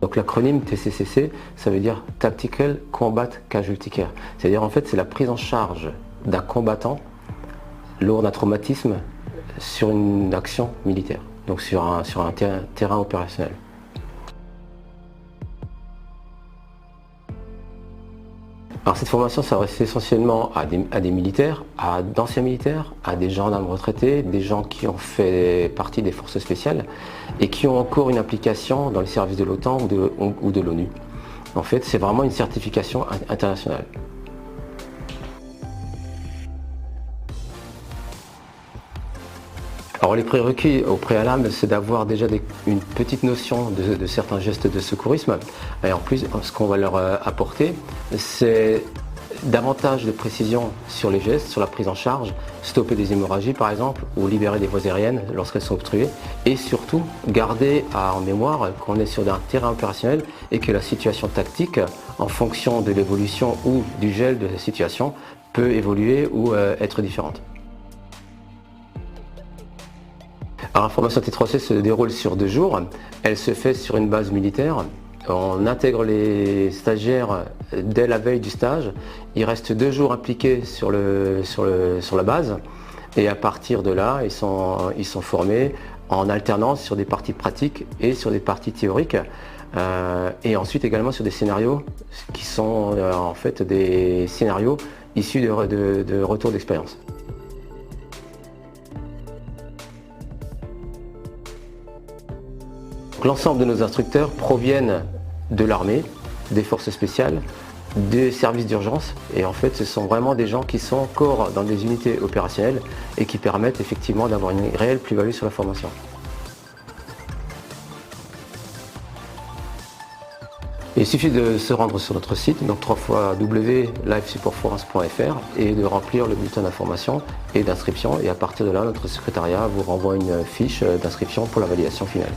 Donc l'acronyme TCCC, ça veut dire Tactical Combat Casualty Care. C'est-à-dire en fait c'est la prise en charge d'un combattant lors d'un traumatisme sur une action militaire, donc sur un terrain opérationnel. Alors cette formation s'adresse essentiellement à des militaires, à d'anciens militaires, à des gendarmes retraités, des gens qui ont fait partie des forces spéciales et qui ont encore une implication dans les services de l'OTAN ou de l'ONU. En fait, c'est vraiment une certification internationale. Alors les prérequis au préalable, c'est d'avoir déjà une petite notion de certains gestes de secourisme. Et en plus, ce qu'on va leur apporter, c'est davantage de précision sur les gestes, sur la prise en charge, stopper des hémorragies par exemple, ou libérer des voies aériennes lorsqu'elles sont obstruées. Et surtout, garder en mémoire qu'on est sur un terrain opérationnel et que la situation tactique, en fonction de l'évolution ou du gel de la situation, peut évoluer ou être différente. Alors la formation T3C se déroule sur 2 jours, elle se fait sur une base militaire, on intègre les stagiaires dès la veille du stage, ils restent 2 jours impliqués sur la base et à partir de là ils sont formés en alternance sur des parties pratiques et sur des parties théoriques et ensuite également sur des scénarios qui sont en fait des scénarios issus de retours d'expérience. L'ensemble de nos instructeurs proviennent de l'armée, des forces spéciales, des services d'urgence et en fait ce sont vraiment des gens qui sont encore dans des unités opérationnelles et qui permettent effectivement d'avoir une réelle plus-value sur la formation. Il suffit de se rendre sur notre site, donc www.livesupportforce.fr et de remplir le bulletin d'information et d'inscription et à partir de là notre secrétariat vous renvoie une fiche d'inscription pour la validation finale.